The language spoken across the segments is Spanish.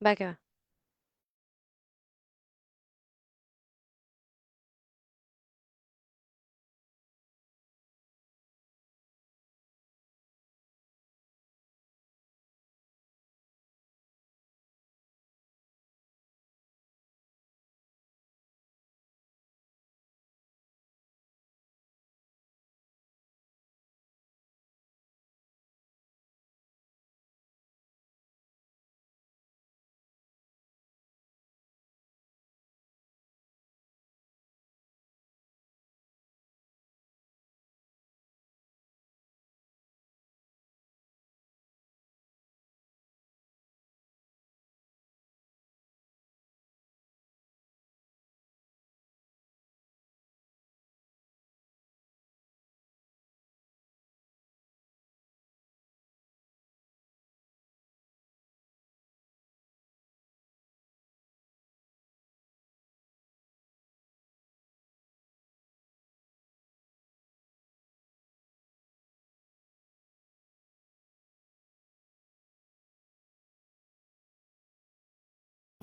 Va que va.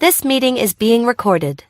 This meeting is being recorded.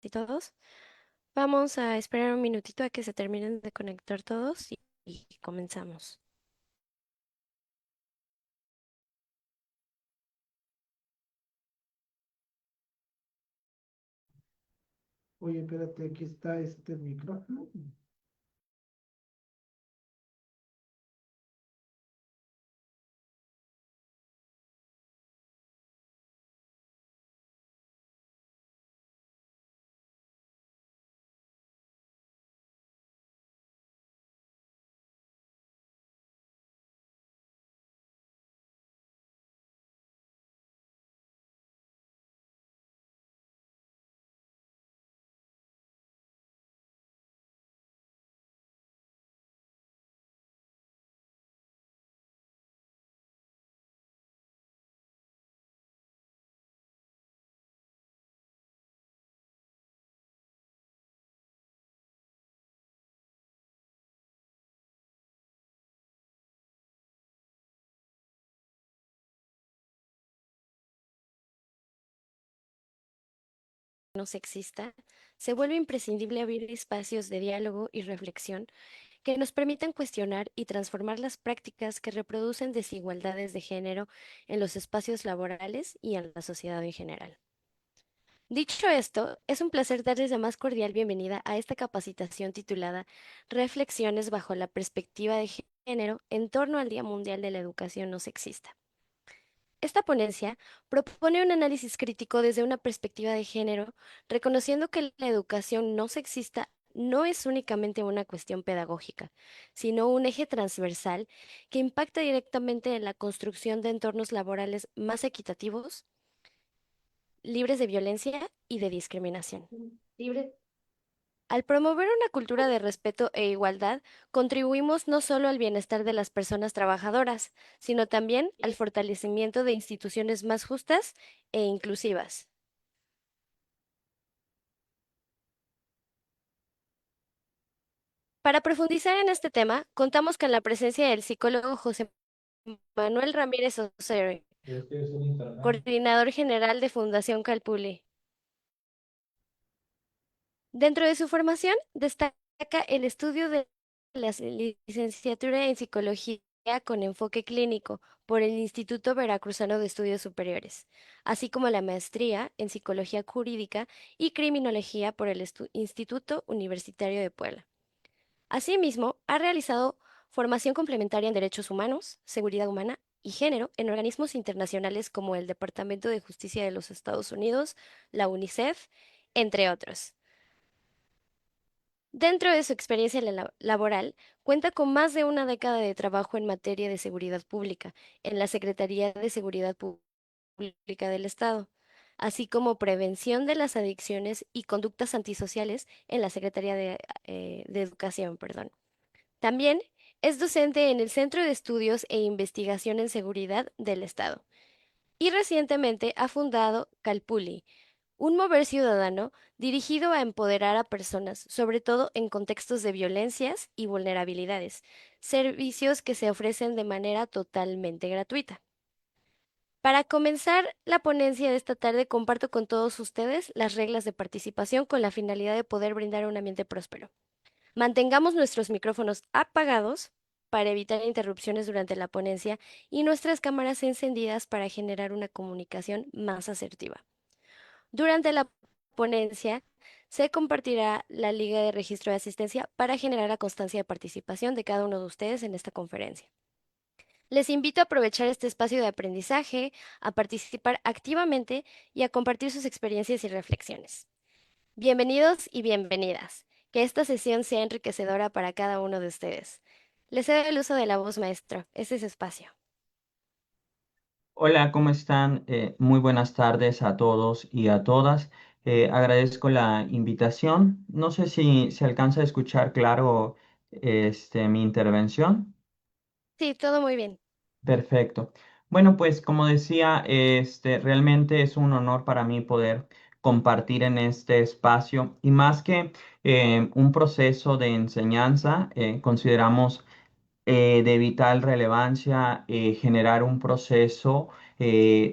¿Y todos? Vamos a esperar un minutito a que se terminen de conectar todos y comenzamos. Oye, espérate, aquí está este micrófono. no sexista, se vuelve imprescindible abrir espacios de diálogo y reflexión que nos permitan cuestionar y transformar las prácticas que reproducen desigualdades de género en los espacios laborales y en la sociedad en general. Dicho esto, es un placer darles la más cordial bienvenida a esta capacitación titulada Reflexiones bajo la perspectiva de género en torno al Día Mundial de la Educación No Sexista. Esta ponencia propone un análisis crítico desde una perspectiva de género, reconociendo que la educación no sexista no es únicamente una cuestión pedagógica, sino un eje transversal que impacta directamente en la construcción de entornos laborales más equitativos, libres de violencia y de discriminación. Libre. Al promover una cultura de respeto e igualdad, contribuimos no solo al bienestar de las personas trabajadoras, sino también al fortalecimiento de instituciones más justas e inclusivas. Para profundizar en este tema, contamos con la presencia del psicólogo José Manuel Ramírez Osorio, coordinador general de Fundación Calpulli. Dentro de su formación, destaca el estudio de la licenciatura en psicología con enfoque clínico por el Instituto Veracruzano de Estudios Superiores, así como la maestría en psicología jurídica y criminología por el Instituto Universitario de Puebla. Asimismo, ha realizado formación complementaria en derechos humanos, seguridad humana y género en organismos internacionales como el Departamento de Justicia de los Estados Unidos, la UNICEF, entre otros. Dentro de su experiencia laboral, cuenta con más de una década de trabajo en materia de seguridad pública en la Secretaría de Seguridad Pública del Estado, así como prevención de las adicciones y conductas antisociales en la Secretaría de Educación, perdón. También es docente en el Centro de Estudios e Investigación en Seguridad del Estado y recientemente ha fundado Calpulli, un mover ciudadano dirigido a empoderar a personas, sobre todo en contextos de violencias y vulnerabilidades, servicios que se ofrecen de manera totalmente gratuita. Para comenzar la ponencia de esta tarde, comparto con todos ustedes las reglas de participación con la finalidad de poder brindar un ambiente próspero. Mantengamos nuestros micrófonos apagados para evitar interrupciones durante la ponencia y nuestras cámaras encendidas para generar una comunicación más asertiva. Durante la ponencia se compartirá la liga de registro de asistencia para generar la constancia de participación de cada uno de ustedes en esta conferencia. Les invito a aprovechar este espacio de aprendizaje, a participar activamente y a compartir sus experiencias y reflexiones. Bienvenidos y bienvenidas. Que esta sesión sea enriquecedora para cada uno de ustedes. Les cedo el uso de la voz, maestro. Este es su espacio. Hola, ¿cómo están? Muy buenas tardes a todos y a todas. Agradezco la invitación. No sé si se alcanza a escuchar claro mi intervención. Sí, todo muy bien. Perfecto. Bueno, pues como decía, realmente es un honor para mí poder compartir en este espacio y más que un proceso de enseñanza, consideramos de vital relevancia generar un proceso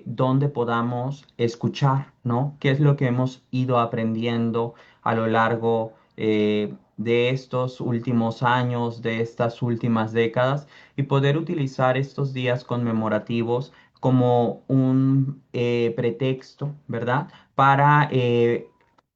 donde podamos escuchar, ¿no? ¿Qué es lo que hemos ido aprendiendo a lo largo de estos últimos años, de estas últimas décadas, y poder utilizar estos días conmemorativos como un pretexto, ¿verdad? Para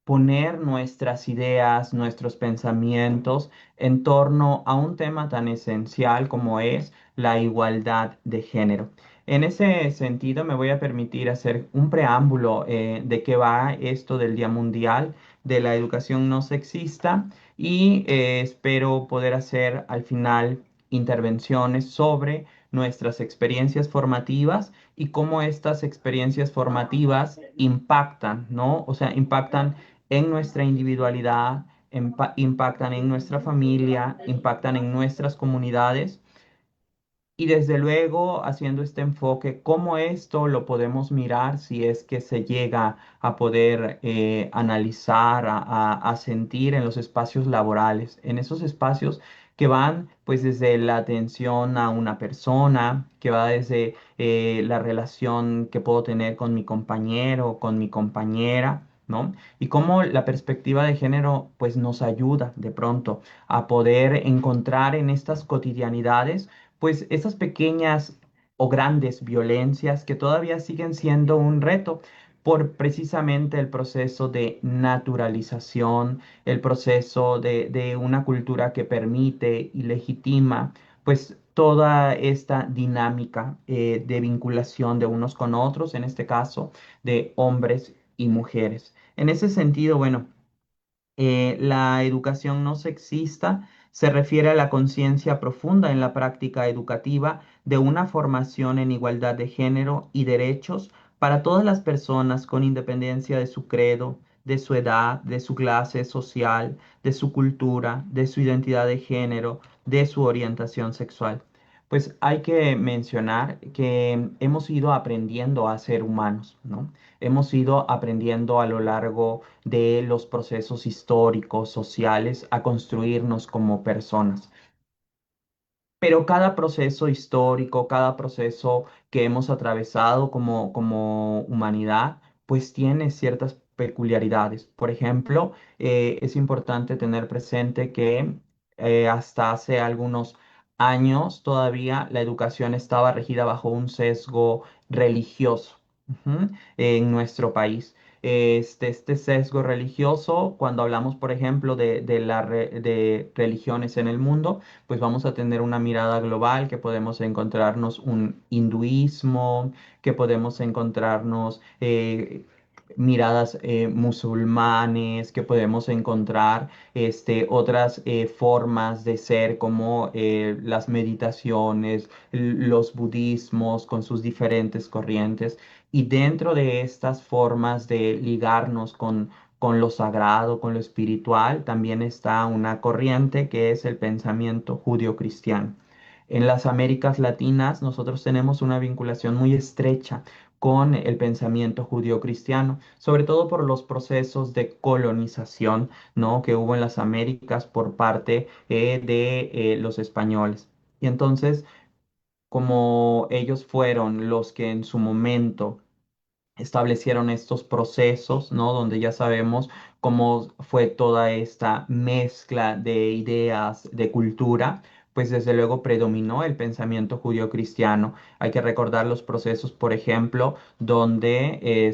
poner nuestras ideas, nuestros pensamientos en torno a un tema tan esencial como es la igualdad de género. En ese sentido, me voy a permitir hacer un preámbulo de qué va esto del Día Mundial de la Educación No Sexista y espero poder hacer al final intervenciones sobre nuestras experiencias formativas y cómo estas experiencias formativas impactan, ¿no? O sea, impactan en nuestra individualidad, impactan en nuestra familia, impactan en nuestras comunidades y desde luego haciendo este enfoque, cómo esto lo podemos mirar si es que se llega a poder analizar, a sentir en los espacios laborales, en esos espacios que van pues desde la atención a una persona, que va desde la relación que puedo tener con mi compañero, con mi compañera ¿no? Y cómo la perspectiva de género pues nos ayuda de pronto a poder encontrar en estas cotidianidades pues esas pequeñas o grandes violencias que todavía siguen siendo un reto por precisamente el proceso de naturalización, el proceso de una cultura que permite y legitima pues toda esta dinámica de vinculación de unos con otros, en este caso de hombres y mujeres. En ese sentido, bueno, la educación no sexista se refiere a la conciencia profunda en la práctica educativa de una formación en igualdad de género y derechos para todas las personas con independencia de su credo, de su edad, de su clase social, de su cultura, de su identidad de género, de su orientación sexual. Pues hay que mencionar que hemos ido aprendiendo a ser humanos, ¿no? Hemos ido aprendiendo a lo largo de los procesos históricos, sociales, a construirnos como personas. Pero cada proceso histórico, cada proceso que hemos atravesado como humanidad, pues tiene ciertas peculiaridades. Por ejemplo, es importante tener presente que hasta hace algunos años todavía la educación estaba regida bajo un sesgo religioso, ujú, en nuestro país. Este sesgo religioso, cuando hablamos, por ejemplo, de religiones en el mundo, pues vamos a tener una mirada global, que podemos encontrarnos un hinduismo, que podemos encontrarnos miradas musulmanes, que podemos encontrar otras formas de ser como las meditaciones, los budismos con sus diferentes corrientes. Y dentro de estas formas de ligarnos con lo sagrado, con lo espiritual, también está una corriente que es el pensamiento judio-cristiano. En las Américas Latinas nosotros tenemos una vinculación muy estrecha con el pensamiento judío-cristiano, sobre todo por los procesos de colonización, ¿no?, que hubo en las Américas por parte de los españoles. Y entonces, como ellos fueron los que en su momento establecieron estos procesos, ¿no? Donde ya sabemos cómo fue toda esta mezcla de ideas, de cultura, pues desde luego predominó el pensamiento judío-cristiano. Hay que recordar los procesos, por ejemplo, donde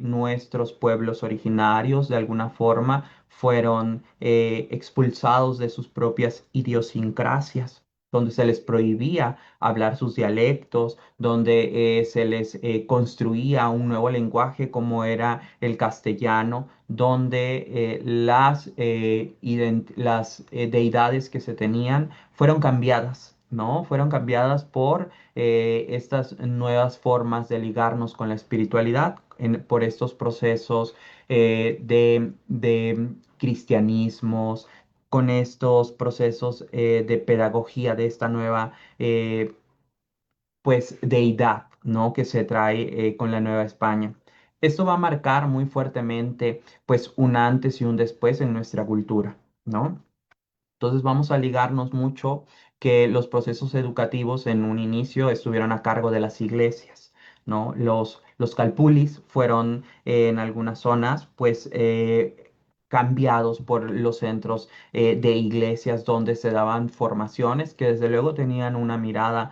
nuestros pueblos originarios de alguna forma fueron expulsados de sus propias idiosincrasias, donde se les prohibía hablar sus dialectos, donde se les construía un nuevo lenguaje como era el castellano, donde las deidades que se tenían fueron cambiadas, ¿no? Fueron cambiadas por estas nuevas formas de ligarnos con la espiritualidad, por estos procesos de cristianismos, con estos procesos de pedagogía de esta nueva pues deidad, ¿no?, que se trae con la Nueva España. Esto va a marcar muy fuertemente pues un antes y un después en nuestra cultura, ¿no? Entonces vamos a ligarnos mucho que los procesos educativos en un inicio estuvieron a cargo de las iglesias, ¿no? Los calpulis fueron en algunas zonas pues cambiados por los centros de iglesias donde se daban formaciones que desde luego tenían una mirada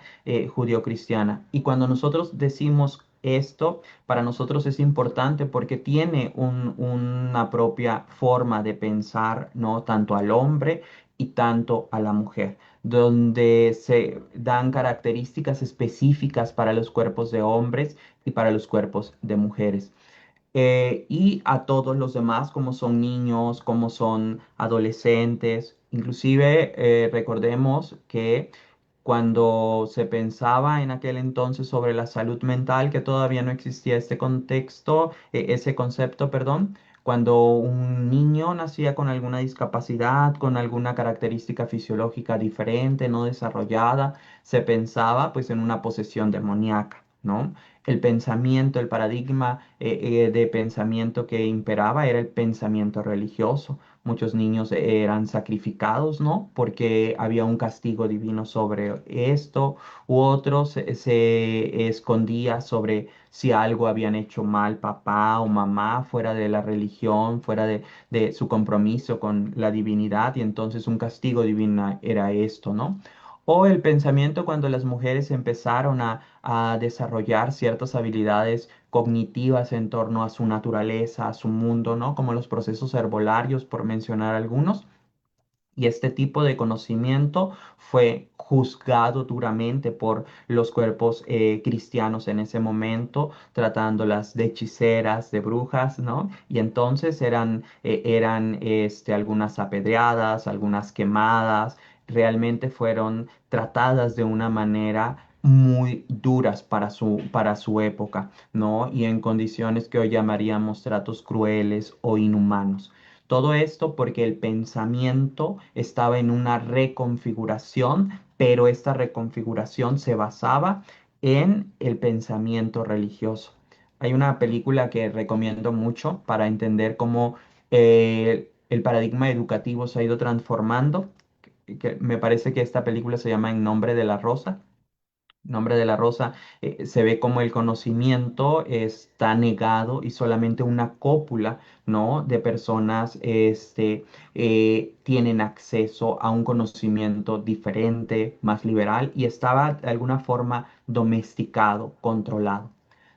judio-cristiana. Y cuando nosotros decimos esto, para nosotros es importante porque tiene una propia forma de pensar, ¿no?, tanto al hombre y tanto a la mujer, donde se dan características específicas para los cuerpos de hombres y para los cuerpos de mujeres. Y a todos los demás, como son niños, como son adolescentes. Inclusive recordemos que cuando se pensaba en aquel entonces sobre la salud mental, que todavía no existía este contexto, ese concepto, perdón, cuando un niño nacía con alguna discapacidad, con alguna característica fisiológica diferente, no desarrollada, se pensaba pues en una posesión demoníaca. ¿no? El pensamiento, el paradigma de pensamiento que imperaba era el pensamiento religioso. Muchos niños eran sacrificados, ¿no? Porque había un castigo divino sobre esto, u otros se escondía sobre si algo habían hecho mal papá o mamá fuera de la religión, fuera de su compromiso con la divinidad, y entonces un castigo divino era esto, ¿no? O el pensamiento cuando las mujeres empezaron a desarrollar ciertas habilidades cognitivas en torno a su naturaleza, a su mundo, ¿no? Como los procesos herbolarios, por mencionar algunos. Y este tipo de conocimiento fue juzgado duramente por los cuerpos cristianos en ese momento, tratándolas de hechiceras, de brujas, ¿no? Y entonces eran algunas apedreadas, algunas quemadas, realmente fueron tratadas de una manera muy duras para su época, ¿no? Y en condiciones que hoy llamaríamos tratos crueles o inhumanos. Todo esto porque el pensamiento estaba en una reconfiguración, pero esta reconfiguración se basaba en el pensamiento religioso. Hay una película que recomiendo mucho para entender cómo el paradigma educativo se ha ido transformando, que me parece que esta película se llama En nombre de la rosa. Nombre de la Rosa, se ve como el conocimiento está negado y solamente una cópula, ¿no? De personas tienen acceso a un conocimiento diferente, más liberal, y estaba de alguna forma domesticado, controlado.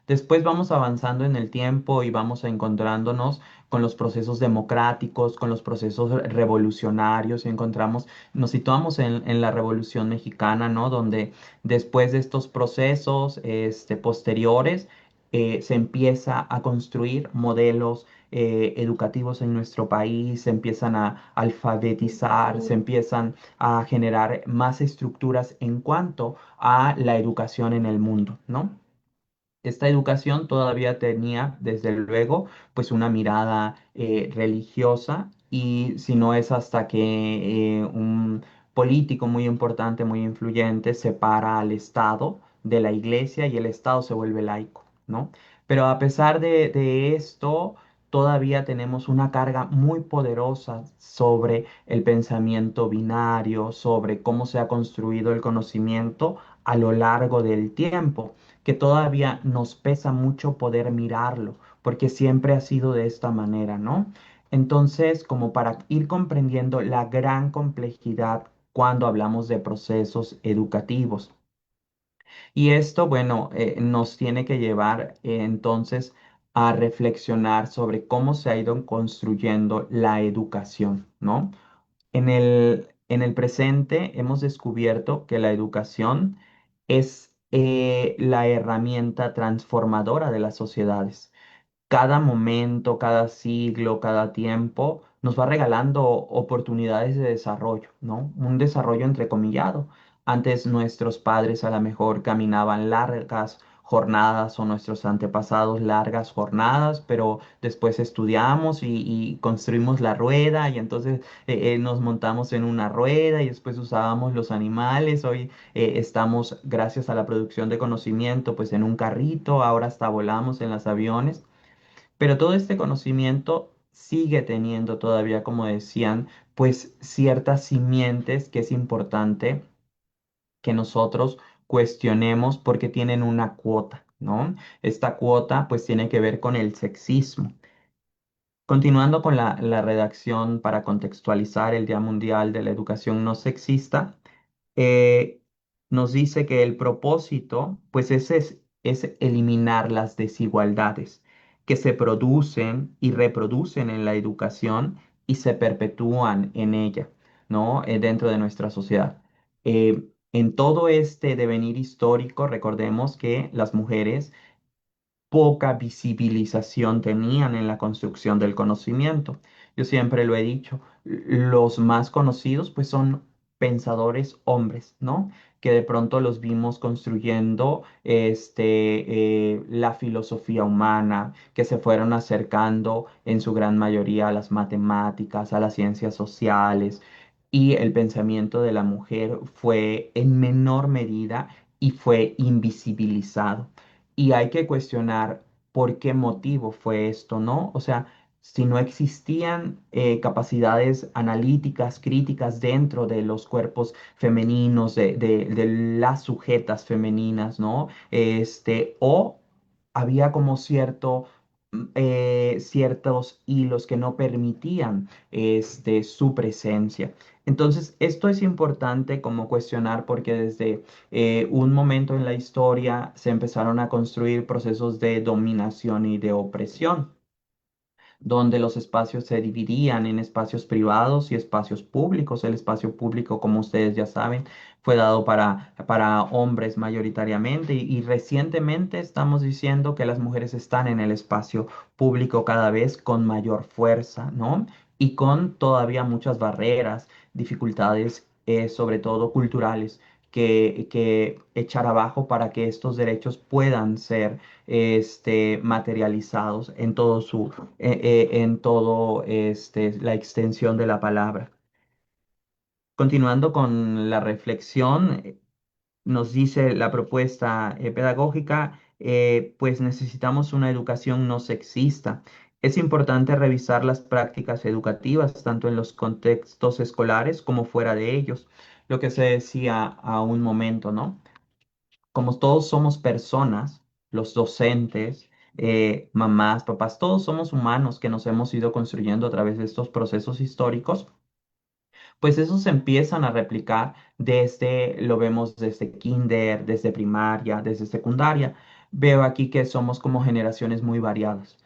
Después vamos avanzando en el tiempo y vamos encontrándonos con los procesos democráticos, con los procesos revolucionarios, y nos situamos en la Revolución Mexicana, ¿no? Donde después de estos procesos posteriores, se empieza a construir modelos educativos en nuestro país, se empiezan a alfabetizar, se empiezan a generar más estructuras en cuanto a la educación en el mundo, ¿no? Esta educación todavía tenía, desde luego, pues una mirada religiosa, y si no es hasta que un político muy importante, muy influyente, separa al Estado de la Iglesia y el Estado se vuelve laico, ¿no? Pero a pesar de esto, todavía tenemos una carga muy poderosa sobre el pensamiento binario, sobre cómo se ha construido el conocimiento a lo largo del tiempo, que todavía nos pesa mucho poder mirarlo, porque siempre ha sido de esta manera, ¿no? Entonces, como para ir comprendiendo la gran complejidad cuando hablamos de procesos educativos. Y esto, bueno, nos tiene que llevar entonces a reflexionar sobre cómo se ha ido construyendo la educación, ¿no? En el presente hemos descubierto que la educación es la herramienta transformadora de las sociedades. Cada momento, cada siglo, cada tiempo nos va regalando oportunidades de desarrollo, ¿no? Un desarrollo entrecomillado. Antes nuestros padres a lo mejor caminaban largas jornadas, o nuestros antepasados largas jornadas, pero después estudiamos y construimos la rueda, y entonces nos montamos en una rueda y después usábamos los animales. Hoy estamos, gracias a la producción de conocimiento, pues en un carrito, ahora hasta volamos en los aviones. Pero todo este conocimiento sigue teniendo todavía, como decían, pues ciertas simientes que es importante que nosotros cuestionemos porque tienen una cuota, ¿no? Esta cuota pues tiene que ver con el sexismo. Continuando con la redacción para contextualizar el Día Mundial de la Educación No Sexista, eh, nos dice que el propósito, pues es eliminar las desigualdades que se producen y reproducen en la educación y se perpetúan en ella, ¿no? Dentro de nuestra sociedad. En todo este devenir histórico, recordemos que las mujeres poca visibilización tenían en la construcción del conocimiento. Yo siempre lo he dicho, los más conocidos pues son pensadores hombres, ¿no? Que de pronto los vimos construyendo la filosofía humana, que se fueron acercando en su gran mayoría a las matemáticas, a las ciencias sociales, y el pensamiento de la mujer fue en menor medida y fue invisibilizado. y hay que cuestionar por qué motivo fue esto, ¿no? O sea, si no existían capacidades analíticas, críticas dentro de los cuerpos femeninos, de las sujetas femeninas, ¿no? O había como ciertos hilos que no permitían su presencia. Entonces, esto es importante como cuestionar porque desde un momento en la historia se empezaron a construir procesos de dominación y de opresión donde los espacios se dividían en espacios privados y espacios públicos. El espacio público, como ustedes ya saben, fue dado para hombres mayoritariamente y recientemente estamos diciendo que las mujeres están en el espacio público cada vez con mayor fuerza, ¿no? Y con todavía muchas barreras, dificultades, sobre todo culturales. Que echar abajo para que estos derechos puedan ser materializados en todo en todo la extensión de la palabra. Continuando con la reflexión, nos dice la propuesta pedagógica, pues necesitamos una educación no sexista. Es importante revisar las prácticas educativas, tanto en los contextos escolares como fuera de ellos. Lo que se decía a un momento, ¿no? Como todos somos personas, los docentes, mamás, papás, todos somos humanos que nos hemos ido construyendo a través de estos procesos históricos, pues esos se empiezan a replicar desde, lo vemos desde kinder, desde primaria, desde secundaria. Veo aquí que somos como generaciones muy variadas.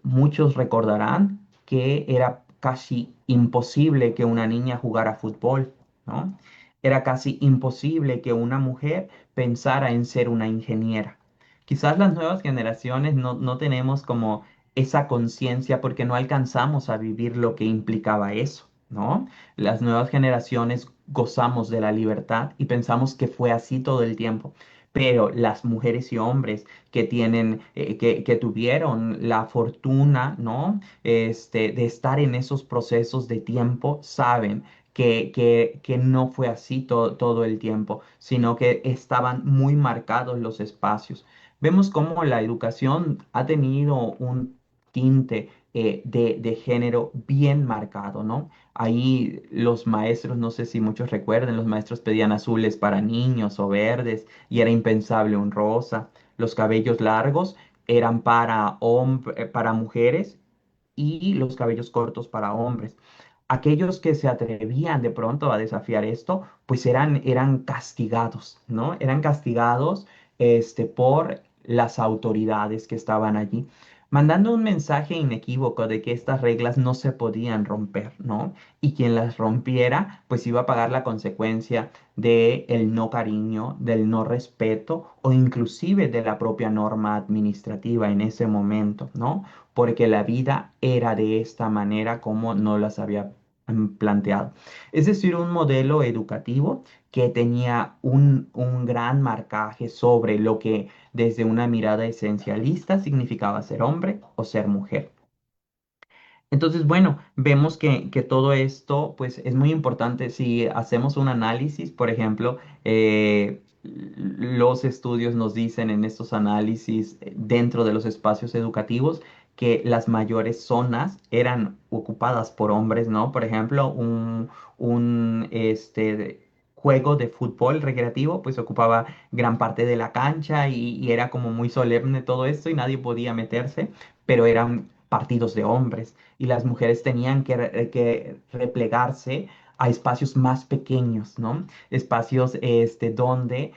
Muchos recordarán que era casi imposible que una niña jugara fútbol, ¿no? Era casi imposible que una mujer pensara en ser una ingeniera. Quizás las nuevas generaciones no tenemos como esa conciencia porque no alcanzamos a vivir lo que implicaba eso, ¿no? Las nuevas generaciones gozamos de la libertad y pensamos que fue así todo el tiempo. Pero las mujeres y hombres que tuvieron la fortuna, ¿no? De estar en esos procesos de tiempo, saben que no fue así todo el tiempo, sino que estaban muy marcados los espacios. Vemos cómo la educación ha tenido un tinte de género bien marcado, ¿no? Ahí los maestros, no sé si muchos recuerden, los maestros pedían azules para niños o verdes y era impensable un rosa. Los cabellos largos eran para mujeres y los cabellos cortos para hombres. Aquellos que se atrevían de pronto a desafiar esto, pues eran castigados, ¿no? Eran castigados por las autoridades que estaban allí, mandando un mensaje inequívoco de que estas reglas no se podían romper, ¿no? Y quien las rompiera, pues iba a pagar la consecuencia de el no cariño, del no respeto o inclusive de la propia norma administrativa en ese momento, ¿no? Porque la vida era de esta manera como no las había planteado. Es decir, un modelo educativo que tenía un gran marcaje sobre lo que desde una mirada esencialista significaba ser hombre o ser mujer. Entonces, bueno, vemos que todo esto, pues, es muy importante. Si hacemos un análisis, por ejemplo, los estudios nos dicen en estos análisis dentro de los espacios educativos que las mayores zonas eran ocupadas por hombres, ¿no? Por ejemplo, un juego de fútbol recreativo, pues ocupaba gran parte de la cancha y era como muy solemne todo esto y nadie podía meterse, pero eran partidos de hombres y las mujeres tenían que replegarse a espacios más pequeños, ¿no? Espacios donde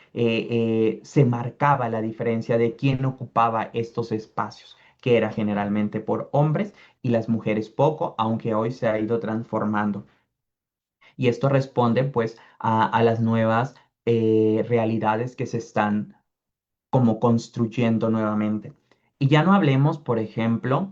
se marcaba la diferencia de quién ocupaba estos espacios, que era generalmente por hombres y las mujeres poco, aunque hoy se ha ido transformando. Y esto responde pues a las nuevas realidades que se están como construyendo nuevamente. Y ya no hablemos, por ejemplo,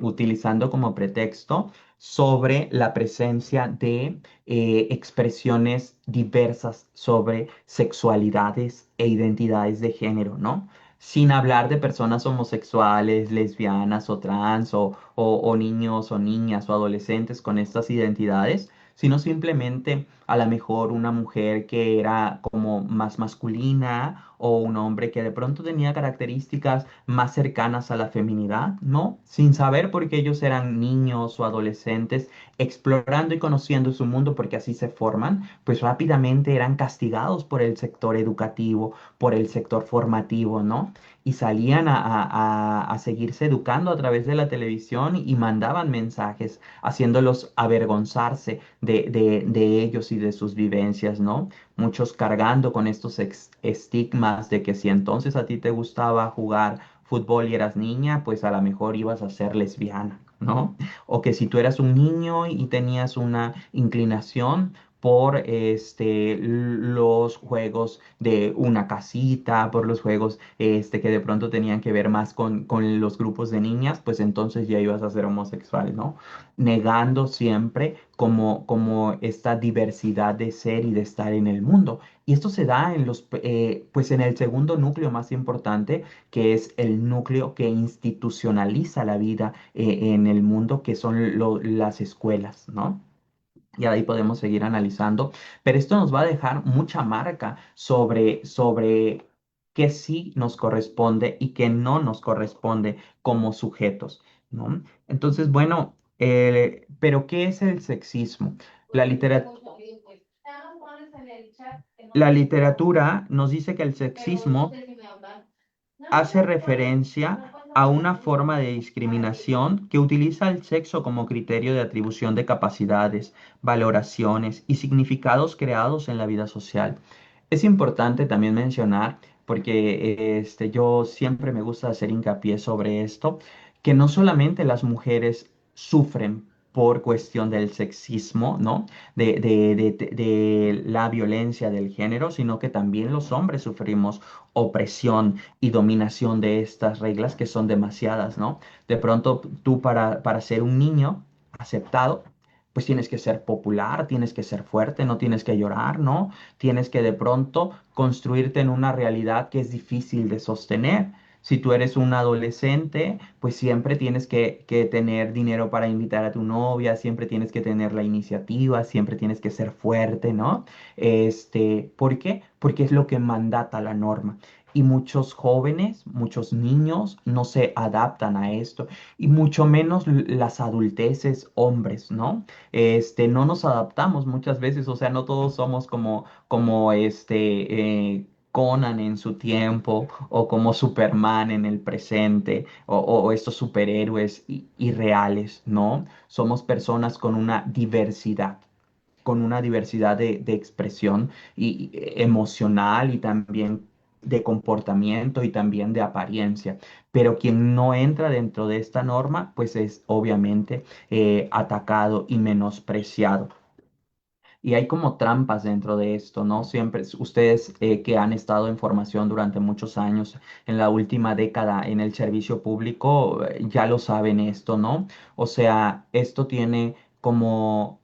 utilizando como pretexto sobre la presencia de expresiones diversas sobre sexualidades e identidades de género, ¿no? Sin hablar de personas homosexuales, lesbianas o trans o niños o niñas o adolescentes con estas identidades, sino simplemente a lo mejor una mujer que era como más masculina o un hombre que de pronto tenía características más cercanas a la feminidad, ¿no? Sin saber por qué ellos eran niños o adolescentes, explorando y conociendo su mundo, porque así se forman, pues rápidamente eran castigados por el sector educativo, por el sector formativo, ¿no? Y salían a seguirse educando a través de la televisión y mandaban mensajes haciéndolos avergonzarse de ellos y de sus vivencias, ¿no? Muchos cargando con estos estigmas de que si entonces a ti te gustaba jugar fútbol y eras niña, pues a lo mejor ibas a ser lesbiana, ¿no? O que si tú eras un niño y tenías una inclinación por los juegos de una casita, por los juegos que de pronto tenían que ver más con los grupos de niñas, pues entonces ya ibas a ser homosexual, ¿no? Negando siempre como esta diversidad de ser y de estar en el mundo. Y esto se da pues en el segundo núcleo más importante, que es el núcleo que institucionaliza la vida en el mundo, que son las escuelas, ¿no? Y ahí podemos seguir analizando, pero esto nos va a dejar mucha marca sobre qué sí nos corresponde y qué no nos corresponde como sujetos, ¿no? Entonces, bueno, pero ¿qué es el sexismo? La litera- la literatura nos dice que el sexismo hace referencia a una forma de discriminación que utiliza el sexo como criterio de atribución de capacidades, valoraciones y significados creados en la vida social. Es importante también mencionar, porque yo siempre me gusta hacer hincapié sobre esto, que no solamente las mujeres sufren por cuestión del sexismo, ¿no? De la violencia del género, sino que también los hombres sufrimos opresión y dominación de estas reglas que son demasiadas, ¿no? De pronto tú para ser un niño aceptado, pues tienes que ser popular, tienes que ser fuerte, no tienes que llorar, ¿no? Tienes que de pronto construirte en una realidad que es difícil de sostener. Si tú eres un adolescente, pues siempre tienes que tener dinero para invitar a tu novia, siempre tienes que tener la iniciativa, siempre tienes que ser fuerte, ¿no? ¿Por qué? Porque es lo que mandata la norma. Y muchos jóvenes, muchos niños no se adaptan a esto, y mucho menos las adulteces hombres, ¿no? No nos adaptamos muchas veces, o sea, no todos somos como Conan en su tiempo, o como Superman en el presente, o estos superhéroes irreales, ¿no? Somos personas con una diversidad de expresión emocional, y también de comportamiento, y también de apariencia. Pero quien no entra dentro de esta norma, pues es obviamente atacado y menospreciado. Y hay como trampas dentro de esto, ¿no? Siempre, ustedes que han estado en formación durante muchos años, en la última década en el servicio público, ya lo saben esto, ¿no? O sea, esto tiene como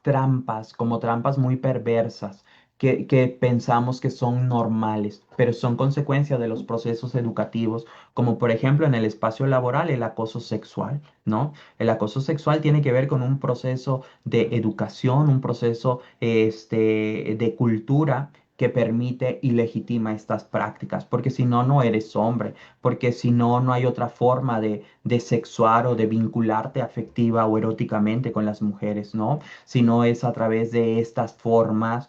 trampas muy perversas, que pensamos que son normales, pero son consecuencia de los procesos educativos, como por ejemplo en el espacio laboral, el acoso sexual, ¿no? El acoso sexual tiene que ver con un proceso de educación, un proceso de cultura, que permite y legitima estas prácticas, porque si no, no eres hombre, porque si no, no hay otra forma de sexuar o de vincularte afectiva o eróticamente con las mujeres, ¿no? Sino es a través de estas formas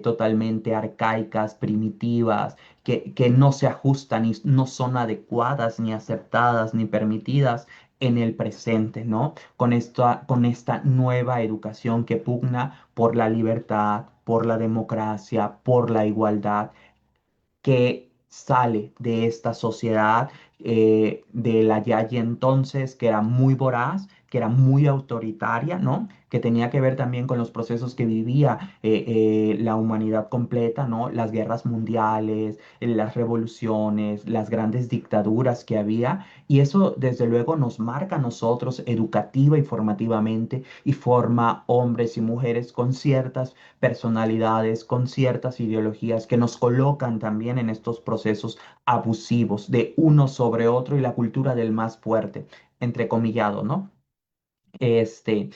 totalmente arcaicas, primitivas, que no se ajustan y no son adecuadas, ni aceptadas, ni permitidas en el presente, ¿no? Con esta nueva educación que pugna por la libertad, por la democracia, por la igualdad, que sale de esta sociedad de la ya y entonces, que era muy voraz, que era muy autoritaria, ¿no? Que tenía que ver también con los procesos que vivía la humanidad completa, ¿no? Las guerras mundiales, las revoluciones, las grandes dictaduras que había. Y eso, desde luego, nos marca a nosotros educativa y formativamente, y forma hombres y mujeres con ciertas personalidades, con ciertas ideologías, que nos colocan también en estos procesos abusivos de uno sobre otro, y la cultura del más fuerte, entrecomillado, ¿no? este,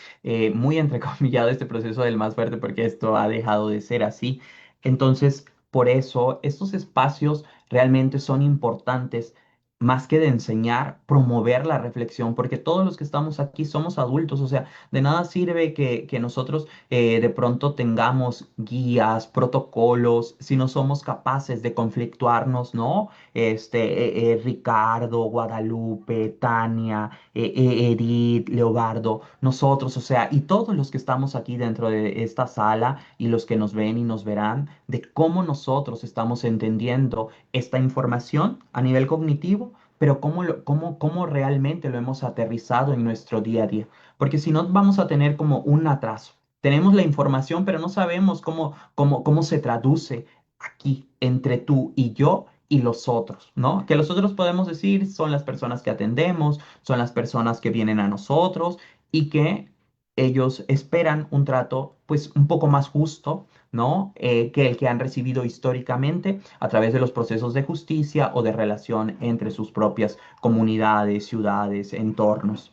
muy entrecomillado este proceso del más fuerte porque esto ha dejado de ser así. Entonces, por eso, estos espacios realmente son importantes, más que de enseñar, promover la reflexión, porque todos los que estamos aquí somos adultos, o sea, de nada sirve que nosotros de pronto tengamos guías, protocolos, si no somos capaces de conflictuarnos, ¿no? Ricardo, Guadalupe, Tania, Edith, Leobardo, nosotros, o sea, y todos los que estamos aquí dentro de esta sala y los que nos ven y nos verán, de cómo nosotros estamos entendiendo esta información a nivel cognitivo, pero cómo realmente lo hemos aterrizado en nuestro día a día. Porque si no, vamos a tener como un atraso. Tenemos la información, pero no sabemos cómo se traduce aquí entre tú y yo y los otros, ¿no? Que los otros podemos decir son las personas que atendemos, son las personas que vienen a nosotros y que ellos esperan un trato pues un poco más justo, ¿no? Que el que han recibido históricamente a través de los procesos de justicia o de relación entre sus propias comunidades, ciudades, entornos.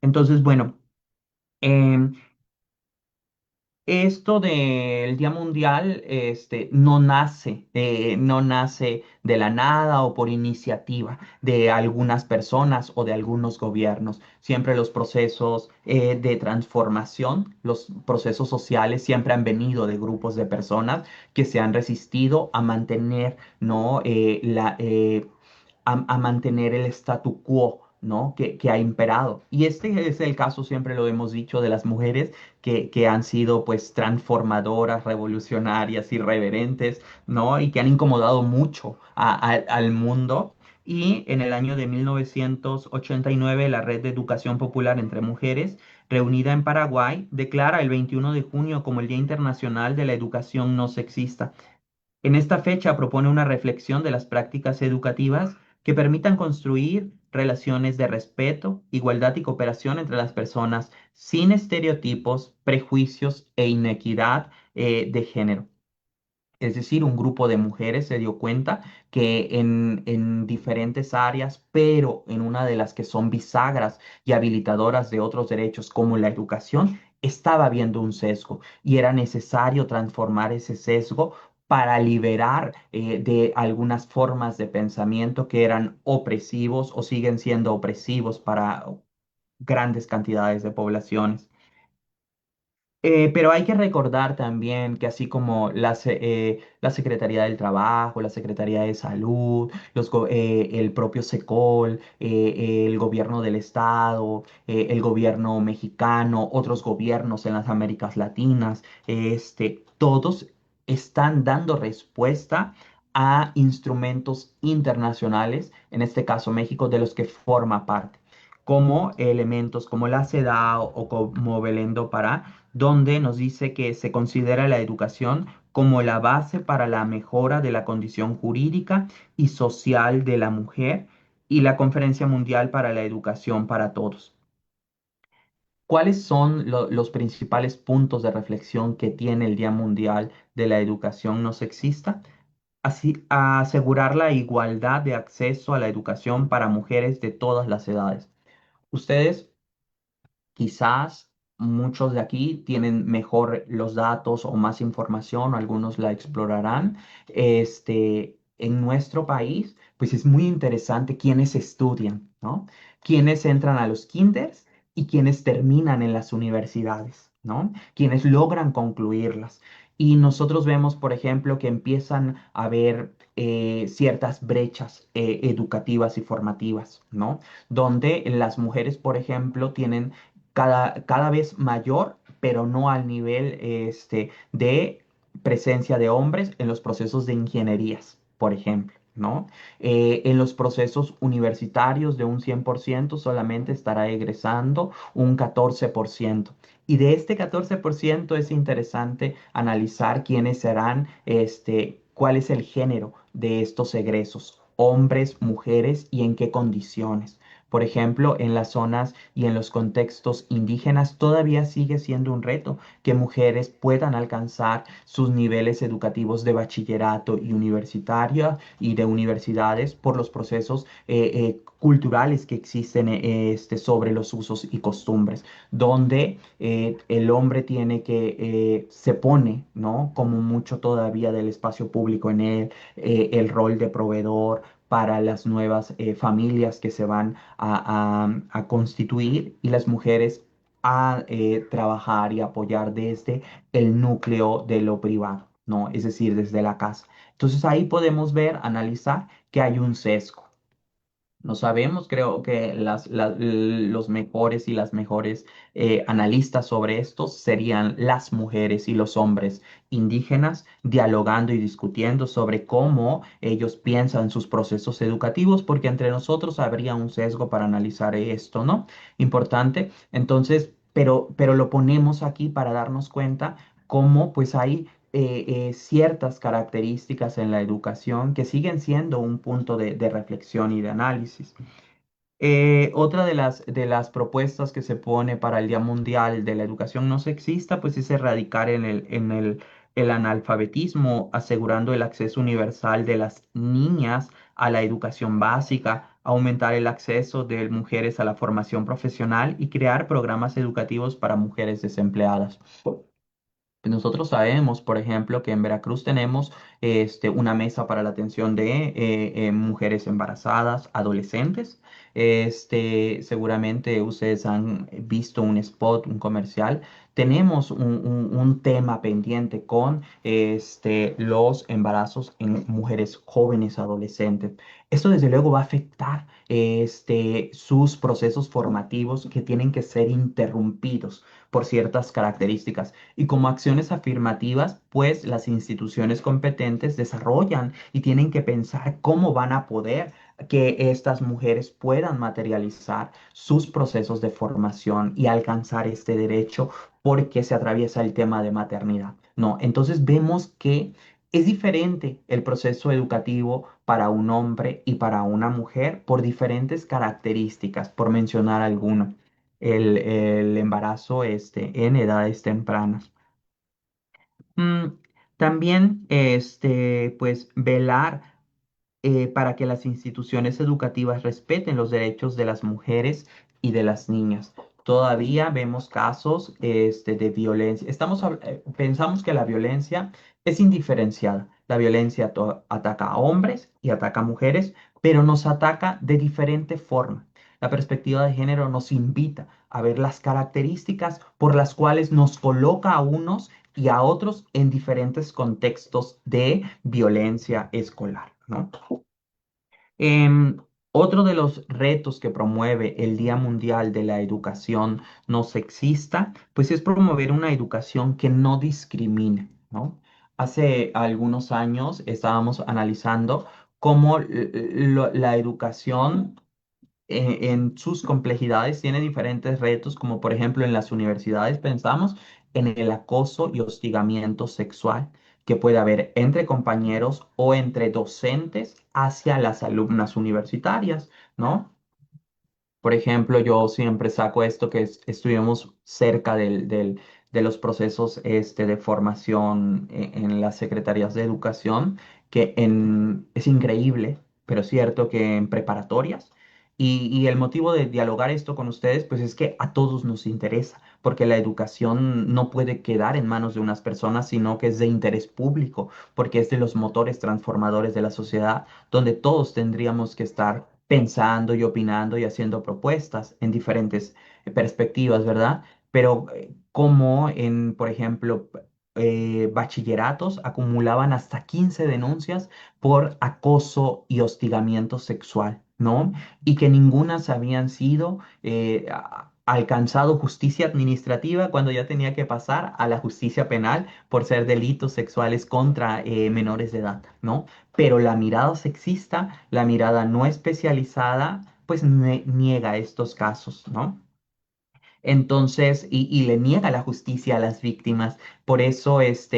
Entonces, bueno, em, esto del Día Mundial, no nace de la nada o por iniciativa de algunas personas o de algunos gobiernos. Siempre los procesos de transformación, los procesos sociales siempre han venido de grupos de personas que se han resistido a mantener, ¿no? A mantener el statu quo, ¿no? Que ha imperado. Y este es el caso, siempre lo hemos dicho, de las mujeres que han sido pues transformadoras, revolucionarias, irreverentes, ¿no? Y que han incomodado mucho al mundo. Y en el año de 1989, la Red de Educación Popular entre Mujeres, reunida en Paraguay, declara el 21 de junio como el Día Internacional de la Educación No Sexista. En esta fecha propone una reflexión de las prácticas educativas que permitan construir relaciones de respeto, igualdad y cooperación entre las personas sin estereotipos, prejuicios e inequidad de género. Es decir, un grupo de mujeres se dio cuenta que en diferentes áreas, pero en una de las que son bisagras y habilitadoras de otros derechos como la educación, estaba habiendo un sesgo y era necesario transformar ese sesgo para liberar de algunas formas de pensamiento que eran opresivos o siguen siendo opresivos para grandes cantidades de poblaciones. Pero hay que recordar también que así como la Secretaría del Trabajo, la Secretaría de Salud, el propio SECOL, el gobierno del Estado, el gobierno mexicano, otros gobiernos en las Américas Latinas, todos están dando respuesta a instrumentos internacionales, en este caso México, de los que forma parte como elementos como la CEDAW o como Belén do Pará, donde nos dice que se considera la educación como la base para la mejora de la condición jurídica y social de la mujer y la Conferencia Mundial para la Educación para Todos. ¿Cuáles son los principales puntos de reflexión que tiene el Día Mundial de la Educación No Sexista? Así, asegurar la igualdad de acceso a la educación para mujeres de todas las edades. Ustedes quizás muchos de aquí tienen mejor los datos o más información, o algunos la explorarán. En nuestro país, pues es muy interesante quiénes estudian, ¿no? Quiénes entran a los kinders y quiénes terminan en las universidades, ¿no? Quienes logran concluirlas. Y nosotros vemos, por ejemplo, que empiezan a haber ciertas brechas educativas y formativas, ¿no? Donde las mujeres, por ejemplo, tienen cada vez mayor, pero no al nivel de presencia de hombres en los procesos de ingenierías, por ejemplo, ¿no? En los procesos universitarios de un 100% solamente estará egresando un 14%. Y de este 14% es interesante analizar quiénes serán, cuál es el género de estos egresos, hombres, mujeres y en qué condiciones. Por ejemplo, en las zonas y en los contextos indígenas todavía sigue siendo un reto que mujeres puedan alcanzar sus niveles educativos de bachillerato y universitaria y de universidades por los procesos culturales que existen sobre los usos y costumbres, donde el hombre tiene que, se pone, ¿no? Como mucho todavía del espacio público en él, el rol de proveedor para las nuevas familias que se van a constituir y las mujeres a trabajar y apoyar desde el núcleo de lo privado, ¿no? Es decir, desde la casa. Entonces ahí podemos ver, analizar que hay un sesgo. No sabemos, creo que los mejores y las mejores analistas sobre esto serían las mujeres y los hombres indígenas dialogando y discutiendo sobre cómo ellos piensan sus procesos educativos, porque entre nosotros habría un sesgo para analizar esto, ¿no? Importante. Entonces, pero lo ponemos aquí para darnos cuenta cómo pues hay ciertas características en la educación que siguen siendo un punto de reflexión y de análisis. Otra de las propuestas que se pone para el Día Mundial de la Educación No Sexista, pues es erradicar el analfabetismo, asegurando el acceso universal de las niñas a la educación básica, aumentar el acceso de mujeres a la formación profesional y crear programas educativos para mujeres desempleadas. Nosotros sabemos, por ejemplo, que en Veracruz tenemos una mesa para la atención de mujeres embarazadas, adolescentes. Seguramente ustedes han visto un spot, un comercial. Tenemos un tema pendiente con los embarazos en mujeres jóvenes, adolescentes. Esto desde luego va a afectar sus procesos formativos que tienen que ser interrumpidos por ciertas características. Y como acciones afirmativas, pues las instituciones competentes desarrollan y tienen que pensar cómo van a poder que estas mujeres puedan materializar sus procesos de formación y alcanzar este derecho porque se atraviesa el tema de maternidad. No, entonces vemos que es diferente el proceso educativo para un hombre y para una mujer por diferentes características, por mencionar alguno. El embarazo en edades tempranas. Mm, También, pues, velar para que las instituciones educativas respeten los derechos de las mujeres y de las niñas. Todavía vemos casos de violencia. Pensamos que la violencia es indiferenciada. La violencia ataca a hombres y ataca a mujeres, pero nos ataca de diferente forma. La perspectiva de género nos invita a ver las características por las cuales nos coloca a unos y a otros en diferentes contextos de violencia escolar, ¿no? Em, Otro de los retos que promueve el Día Mundial de la Educación No Sexista, pues es promover una educación que no discrimine, ¿no? Hace algunos años estábamos analizando cómo la educación en sus complejidades tiene diferentes retos, como por ejemplo en las universidades pensamos en el acoso y hostigamiento sexual que puede haber entre compañeros o entre docentes hacia las alumnas universitarias, ¿no? Por ejemplo, yo siempre saco esto que estuvimos cerca de los procesos de formación en las secretarías de educación, es increíble, pero es cierto que en preparatorias. Y el motivo de dialogar esto con ustedes, pues es que a todos nos interesa, porque la educación no puede quedar en manos de unas personas, sino que es de interés público, porque es de los motores transformadores de la sociedad donde todos tendríamos que estar pensando y opinando y haciendo propuestas en diferentes perspectivas, ¿verdad? Pero como en, por ejemplo, bachilleratos acumulaban hasta 15 denuncias por acoso y hostigamiento sexual, ¿no? Y que ninguna habían sido alcanzado justicia administrativa cuando ya tenía que pasar a la justicia penal por ser delitos sexuales contra menores de edad, ¿no? Pero la mirada sexista, la mirada no especializada, pues niega estos casos, ¿no? Entonces, y le niega la justicia a las víctimas. Por eso es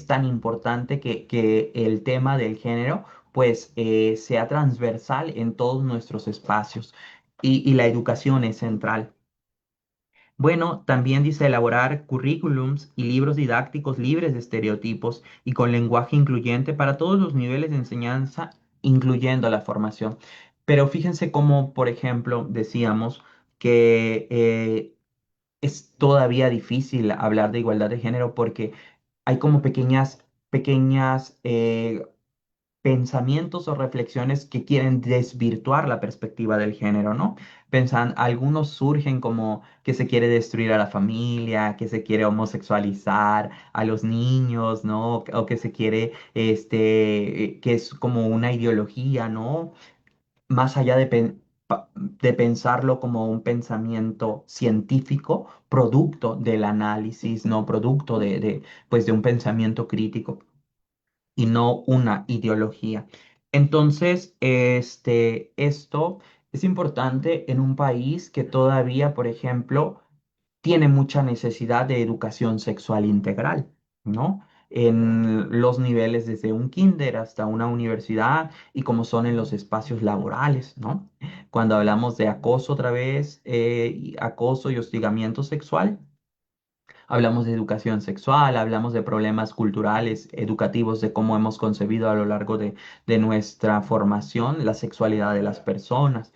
tan importante que el tema del género, pues, sea transversal en todos nuestros espacios. y la educación es central. Bueno, también dice elaborar currículums y libros didácticos libres de estereotipos y con lenguaje incluyente para todos los niveles de enseñanza, incluyendo la formación. Pero fíjense cómo, por ejemplo, decíamos que es todavía difícil hablar de igualdad de género porque hay como pequeñas pensamientos o reflexiones que quieren desvirtuar la perspectiva del género, ¿no? Algunos surgen como que se quiere destruir a la familia, que se quiere homosexualizar a los niños, ¿no? O que se quiere, que es como una ideología, ¿no? Más allá de pensarlo como un pensamiento científico, producto del análisis, ¿no? Producto pues de un pensamiento crítico y no una ideología. Entonces, esto es importante en un país que todavía, por ejemplo, tiene mucha necesidad de educación sexual integral, ¿no? En los niveles desde un kinder hasta una universidad y como son en los espacios laborales, ¿no? Cuando hablamos de acoso otra vez, acoso y hostigamiento sexual, hablamos de educación sexual, hablamos de problemas culturales, educativos, de cómo hemos concebido a lo largo de nuestra formación la sexualidad de las personas.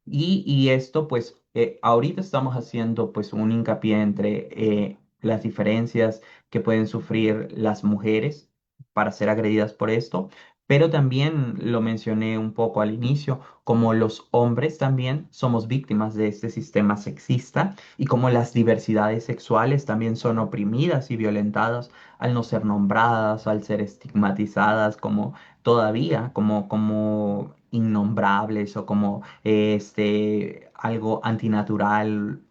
Y esto, pues, ahorita estamos haciendo, pues, un hincapié entre las diferencias que pueden sufrir las mujeres para ser agredidas por esto, pero también lo mencioné un poco al inicio, como los hombres también somos víctimas de este sistema sexista y como las diversidades sexuales también son oprimidas y violentadas al no ser nombradas, al ser estigmatizadas como todavía, como innombrables o como algo antinatural.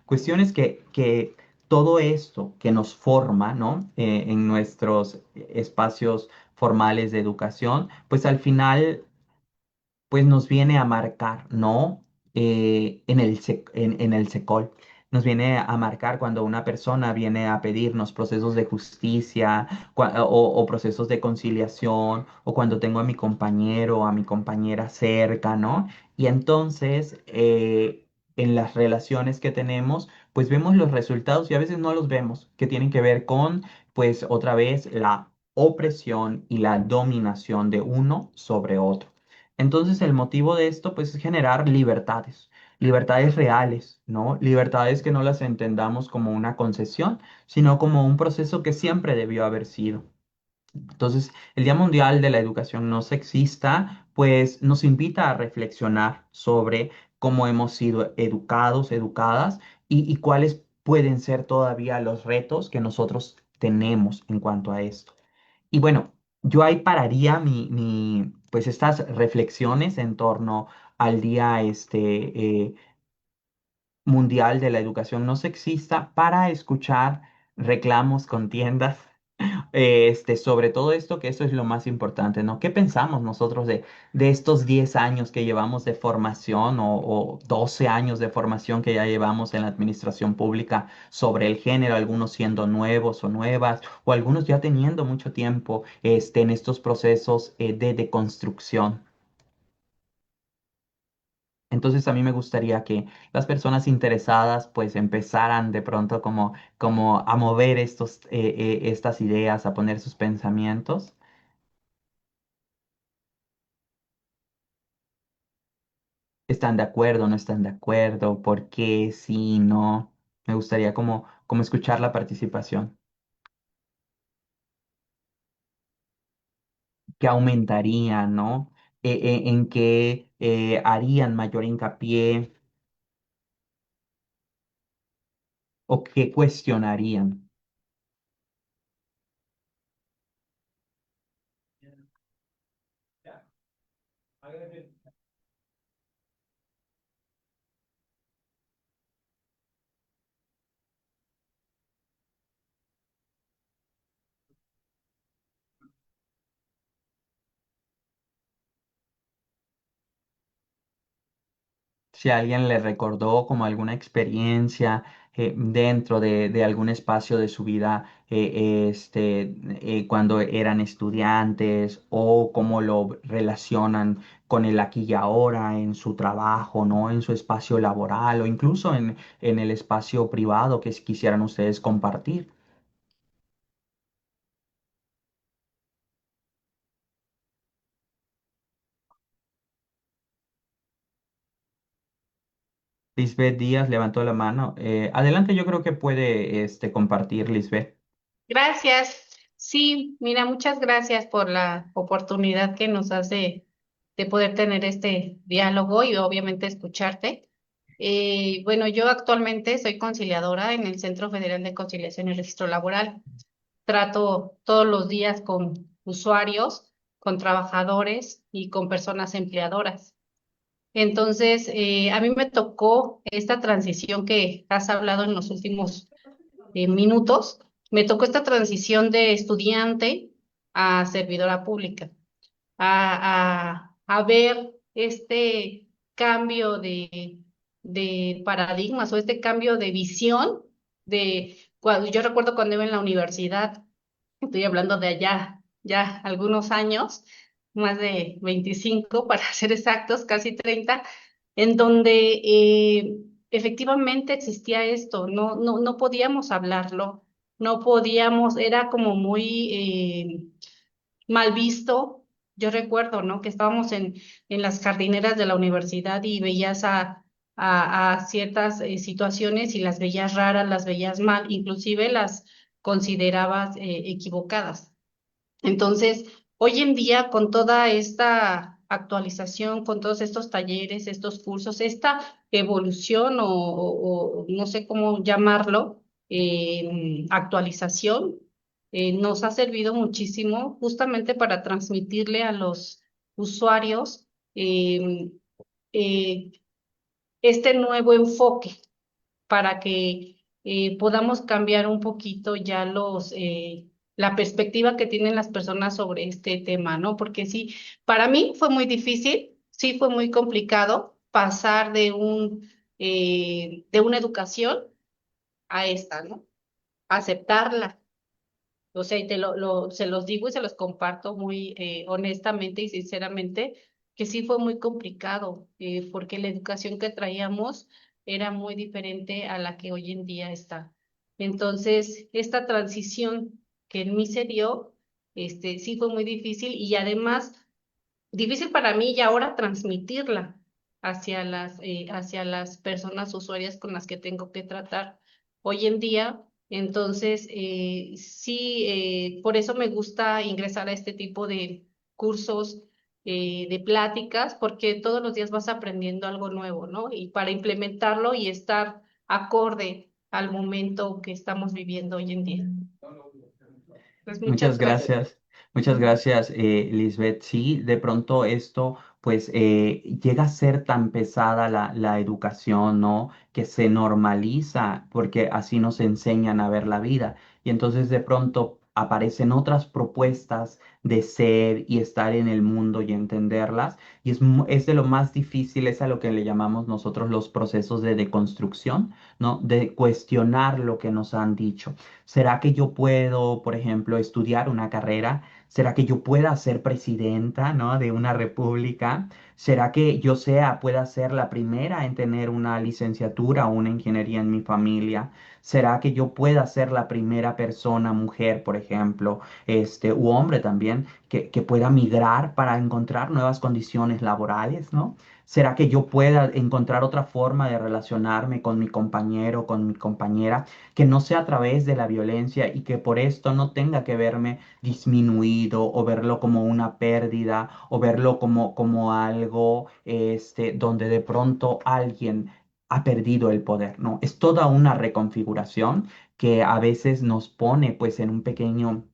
Cuestiones que todo esto que nos forma, ¿no? En nuestros espacios formales de educación, pues al final pues nos viene a marcar, ¿no? En el SECOL. Nos viene a marcar cuando una persona viene a pedirnos procesos de justicia o procesos de conciliación, o cuando tengo a mi compañero o a mi compañera cerca, ¿no? Y entonces, en las relaciones que tenemos, pues vemos los resultados y a veces no los vemos, que tienen que ver con, pues otra vez, la opresión y la dominación de uno sobre otro. Entonces el motivo de esto pues es generar libertades, libertades reales, ¿no? Libertades que no las entendamos como una concesión, sino como un proceso que siempre debió haber sido. Entonces, el Día Mundial de la Educación No Sexista pues nos invita a reflexionar sobre cómo hemos sido educados, educadas y cuáles pueden ser todavía los retos que nosotros tenemos en cuanto a esto. Y bueno, yo ahí pararía pues estas reflexiones en torno al Día Mundial de la Educación No Sexista para escuchar reclamos, contiendas, sobre todo esto, que eso es lo más importante, ¿no? ¿Qué pensamos nosotros de estos 10 años que llevamos de formación o 12 años de formación que ya llevamos en la administración pública sobre el género, algunos siendo nuevos o nuevas, o algunos ya teniendo mucho tiempo, en estos procesos, de deconstrucción? Entonces a mí me gustaría que las personas interesadas pues empezaran de pronto como a mover estas ideas, a poner sus pensamientos. ¿Están de acuerdo, no están de acuerdo? ¿Por qué? Sí, no. Me gustaría como escuchar la participación. ¿Qué aumentaría, no? ¿En qué harían mayor hincapié o qué cuestionarían? Si alguien le recordó como alguna experiencia, dentro de algún espacio de su vida cuando eran estudiantes o cómo lo relacionan con el aquí y ahora en su trabajo, ¿no? En su espacio laboral o incluso en el espacio privado que quisieran ustedes compartir. Lisbeth Díaz levantó la mano. Adelante, yo creo que puede compartir, Lisbeth. Gracias. Sí, mira, muchas gracias por la oportunidad que nos das de poder tener este diálogo y obviamente escucharte. Bueno, yo actualmente soy conciliadora en el Centro Federal de Conciliación y Registro Laboral. Trato todos los días con usuarios, con trabajadores y con personas empleadoras. Entonces, a mí me tocó esta transición que has hablado en los últimos minutos, me tocó esta transición de estudiante a servidora pública, a ver este cambio de paradigmas o este cambio de visión de cuando yo recuerdo cuando iba en la universidad, estoy hablando de allá ya algunos años, más de 25 para ser exactos, casi 30, en donde efectivamente existía esto, no podíamos hablarlo, no podíamos, era como muy mal visto. Yo recuerdo, ¿no? Que estábamos en las jardineras de la universidad y veías a ciertas situaciones y las veías raras, las veías mal, inclusive las considerabas equivocadas. Entonces, hoy en día, con toda esta actualización, con todos estos talleres, estos cursos, esta evolución o no sé cómo llamarlo, actualización, nos ha servido muchísimo justamente para transmitirle a los usuarios eh, eh, este nuevo enfoque para que podamos cambiar un poquito ya la perspectiva que tienen las personas sobre este tema, ¿no? Porque sí, para mí fue muy difícil, sí fue muy complicado pasar de una educación a esta, ¿no? Aceptarla. O sea, y se los digo y se los comparto muy honestamente y sinceramente, que sí fue muy complicado, porque la educación que traíamos era muy diferente a la que hoy en día está. Entonces, esta transición que en mí se dio, sí fue muy difícil y además difícil para mí y ahora transmitirla hacia las personas usuarias con las que tengo que tratar hoy en día. Entonces, sí, por eso me gusta ingresar a este tipo de cursos, de pláticas, porque todos los días vas aprendiendo algo nuevo, ¿no? Y para implementarlo y estar acorde al momento que estamos viviendo hoy en día. Pues muchas Muchas gracias. gracias, muchas gracias, Lisbeth. Sí, de pronto esto, pues, llega a ser tan pesada la educación, ¿no? Que se normaliza porque así nos enseñan a ver la vida. Y entonces de pronto aparecen otras propuestas de ser y estar en el mundo y entenderlas. Y es de lo más difícil, es a lo que le llamamos nosotros los procesos de deconstrucción, ¿no? De cuestionar lo que nos han dicho. ¿Será que yo puedo, por ejemplo, estudiar una carrera? ¿Será que yo pueda ser presidenta, ¿no? de una república? ¿Será que yo pueda ser la primera en tener una licenciatura o una ingeniería en mi familia? ¿Será que yo pueda ser la primera persona, mujer, por ejemplo, u hombre también, que pueda migrar para encontrar nuevas condiciones laborales, ¿no? ¿Será que yo pueda encontrar otra forma de relacionarme con mi compañero, con mi compañera? Que no sea a través de la violencia y que por esto no tenga que verme disminuido o verlo como una pérdida o verlo como algo donde de pronto alguien ha perdido el poder, ¿no? Es toda una reconfiguración que a veces nos pone pues en un pequeño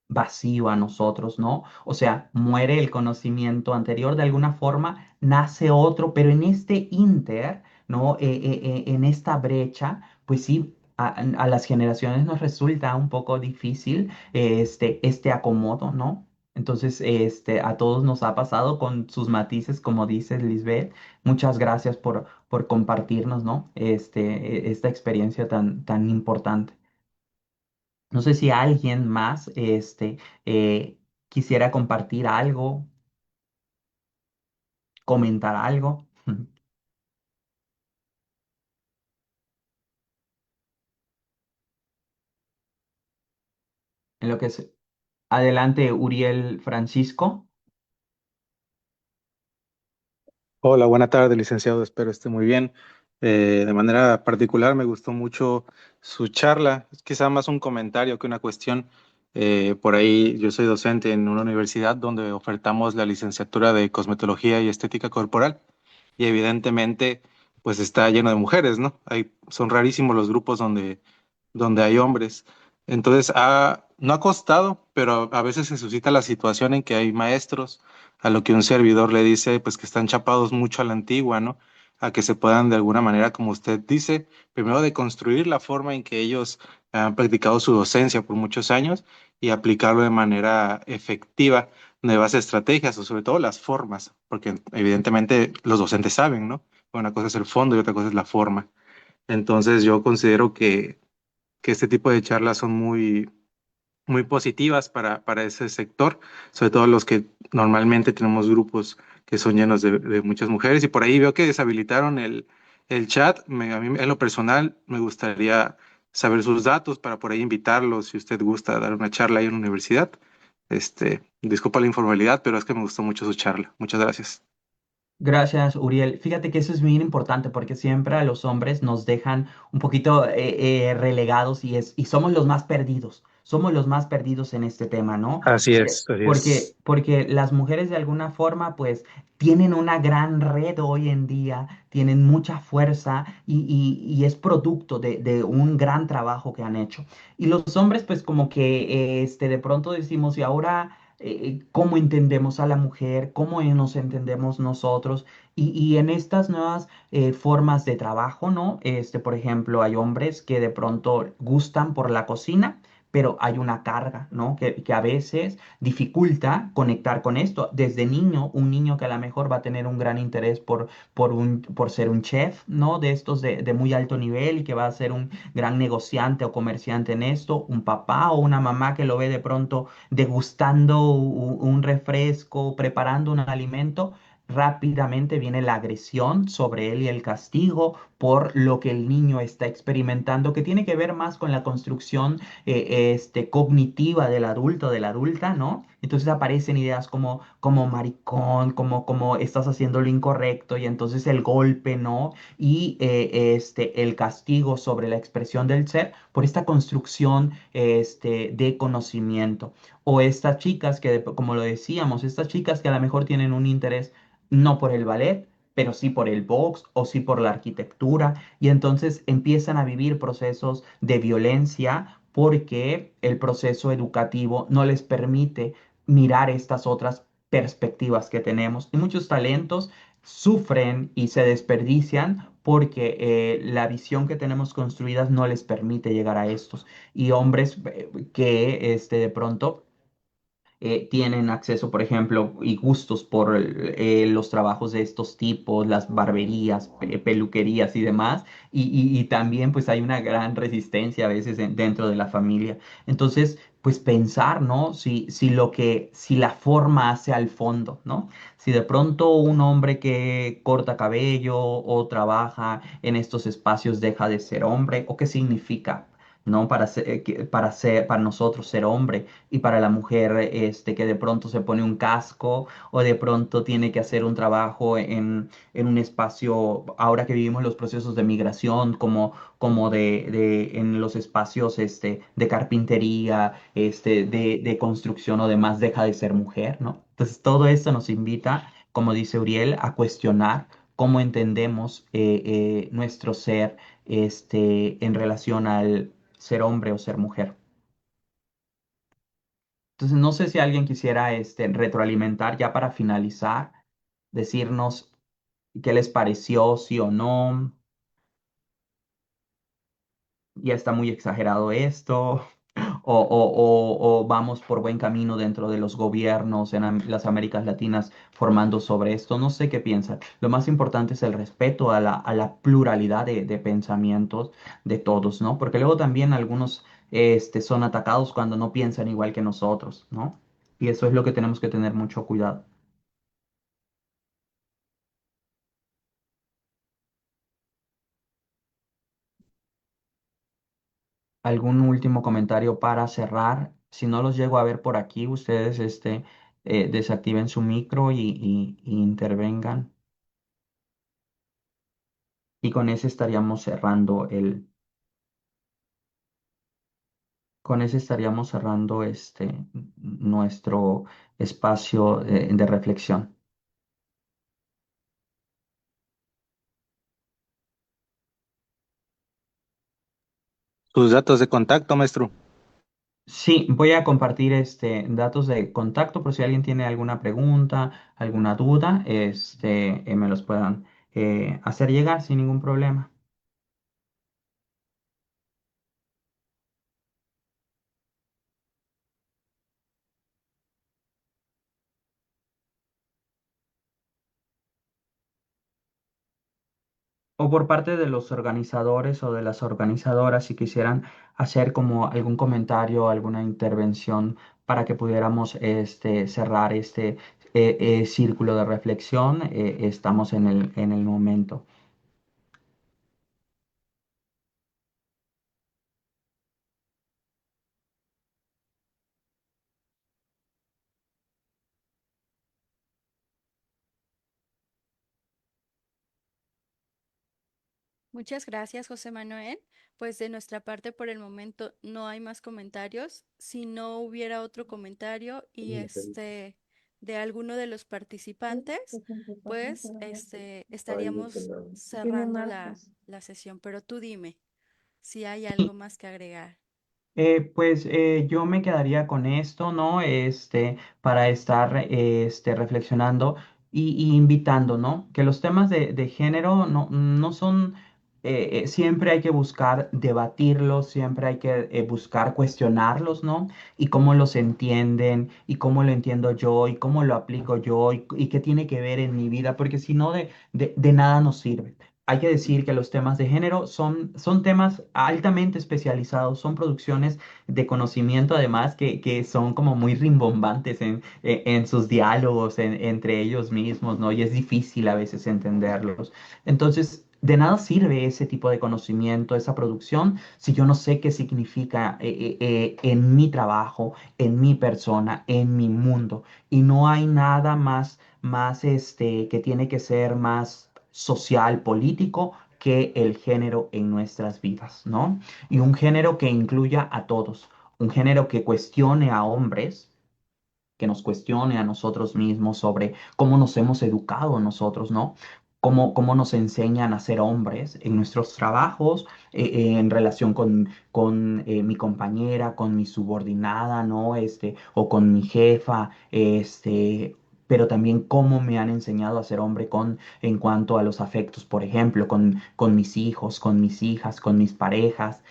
vacío a nosotros, ¿no? O sea, muere el conocimiento anterior de alguna forma, nace otro, pero en este inter, ¿no? En esta brecha, pues sí. A las generaciones nos resulta un poco difícil este acomodo, ¿no? Entonces, a todos nos ha pasado con sus matices, como dice Lisbeth. Muchas gracias por por compartirnos, ¿no? Esta experiencia tan importante. No sé si alguien más, quisiera compartir algo, comentar algo. En lo que es adelante, Uriel Francisco. Hola, buena tarde, licenciado. Espero esté muy bien. De manera particular, me gustó mucho su charla. Es quizá más un comentario que una cuestión. Por ahí, yo soy docente en una universidad donde ofertamos la licenciatura de cosmetología y estética corporal. Y evidentemente, pues está lleno de mujeres, ¿no? Son rarísimos los grupos donde hay hombres. Entonces, no ha costado, pero a veces se suscita la situación en que hay maestros a lo que un servidor le dice, pues que están chapados mucho a la antigua, ¿no? A que se puedan de alguna manera, como usted dice, primero deconstruir la forma en que ellos han practicado su docencia por muchos años y aplicarlo de manera efectiva, nuevas estrategias o sobre todo las formas, porque evidentemente los docentes saben, ¿no? Una cosa es el fondo y otra cosa es la forma. Entonces yo considero que este tipo de charlas son muy positivas para ese sector, sobre todo los que normalmente tenemos grupos que son llenos de muchas mujeres. Y por ahí veo que deshabilitaron el chat. A mí, en lo personal, me gustaría saber sus datos para por ahí invitarlos, si usted gusta dar una charla ahí en la universidad. Disculpa la informalidad, pero es que me gustó mucho su charla. Muchas gracias. Gracias, Uriel. Fíjate que eso es bien importante porque siempre a los hombres nos dejan un poquito relegados y somos los más perdidos. Somos los más perdidos en este tema, ¿no? Así es, así es. Porque las mujeres de alguna forma pues tienen una gran red hoy en día, tienen mucha fuerza y es producto de un gran trabajo que han hecho. Y los hombres pues como que de pronto decimos, y ahora cómo entendemos a la mujer, cómo nos entendemos nosotros. Y en estas nuevas formas de trabajo, ¿no? Por ejemplo, hay hombres que de pronto gustan por la cocina, pero hay una carga, ¿no? Que a veces dificulta conectar con esto. Desde niño, un niño que a lo mejor va a tener un gran interés por ser un chef, ¿no? De estos de muy alto nivel y que va a ser un gran negociante o comerciante en esto, un papá o una mamá que lo ve de pronto degustando un refresco, preparando un alimento, rápidamente viene la agresión sobre él y el castigo por lo que el niño está experimentando, que tiene que ver más con la construcción cognitiva del adulto, de la adulta, ¿no? Entonces aparecen ideas como maricón, como estás haciendo lo incorrecto, y entonces el golpe, ¿no? Y el castigo sobre la expresión del ser por esta construcción de conocimiento. O estas chicas que, como lo decíamos, estas chicas que a lo mejor tienen un interés no por el ballet, pero sí por el box o sí por la arquitectura, y entonces empiezan a vivir procesos de violencia porque el proceso educativo no les permite mirar estas otras perspectivas que tenemos. Y muchos talentos sufren y se desperdician porque la visión que tenemos construidas no les permite llegar a estos. Y hombres que de pronto tienen acceso, por ejemplo, y gustos por los trabajos de estos tipos, las barberías, peluquerías y demás, y también pues hay una gran resistencia a veces dentro de la familia. Entonces, pues pensar, ¿no? Si la forma hace al fondo, ¿no? Si de pronto un hombre que corta cabello o trabaja en estos espacios deja de ser hombre, ¿o qué significa? ¿No? Para nosotros ser hombre y para la mujer que de pronto se pone un casco o de pronto tiene que hacer un trabajo en un espacio, ahora que vivimos los procesos de migración, como en los espacios de carpintería, de construcción o demás, deja de ser mujer, ¿no? Entonces todo esto nos invita, como dice Uriel, a cuestionar cómo entendemos nuestro ser en relación al ser hombre o ser mujer. Entonces, no sé si alguien quisiera retroalimentar ya para finalizar, decirnos qué les pareció, sí o no, ya está muy exagerado esto, o vamos por buen camino dentro de los gobiernos en las Américas Latinas formando sobre esto. No sé qué piensan. Lo más importante es el respeto a la pluralidad de pensamientos de todos, ¿no? Porque luego también algunos son atacados cuando no piensan igual que nosotros, ¿no? Y eso es lo que tenemos que tener mucho cuidado. ¿Algún último comentario para cerrar? Si no los llego a ver por aquí, ustedes desactiven su micro y intervengan. Y con ese estaríamos cerrando con ese estaríamos cerrando nuestro espacio de reflexión. Sus datos de contacto, maestro. Sí, voy a compartir datos de contacto por si alguien tiene alguna pregunta, alguna duda, me los puedan hacer llegar sin ningún problema. O por parte de los organizadores o de las organizadoras, si quisieran hacer como algún comentario, alguna intervención para que pudiéramos cerrar círculo de reflexión, estamos en el momento. Muchas gracias, José Manuel. Pues de nuestra parte por el momento no hay más comentarios. Si no hubiera otro comentario y de alguno de los participantes, pues estaríamos cerrando la sesión. Pero tú dime si hay algo más que agregar. Yo me quedaría con esto, ¿no? Para estar reflexionando y invitando, ¿no? Que los temas de género no son, siempre hay que buscar debatirlos, siempre hay que buscar cuestionarlos, ¿no? Y cómo los entienden, y cómo lo entiendo yo, y cómo lo aplico yo, y qué tiene que ver en mi vida, porque si no, de nada nos sirve. Hay que decir que los temas de género son temas altamente especializados, son producciones de conocimiento además que son como muy rimbombantes en sus diálogos entre ellos mismos, ¿no? Y es difícil a veces entenderlos. Entonces, de nada sirve ese tipo de conocimiento, esa producción, si yo no sé qué significa en mi trabajo, en mi persona, en mi mundo. Y no hay nada más que tiene que ser más social, político, que el género en nuestras vidas, ¿no? Y un género que incluya a todos, un género que cuestione a hombres, que nos cuestione a nosotros mismos sobre cómo nos hemos educado nosotros, ¿no? Cómo nos enseñan a ser hombres en nuestros trabajos, en relación con mi compañera, con mi subordinada, ¿no? O con mi jefa, pero también cómo me han enseñado a ser hombre en cuanto a los afectos, por ejemplo, con mis hijos, con mis hijas, con mis parejas,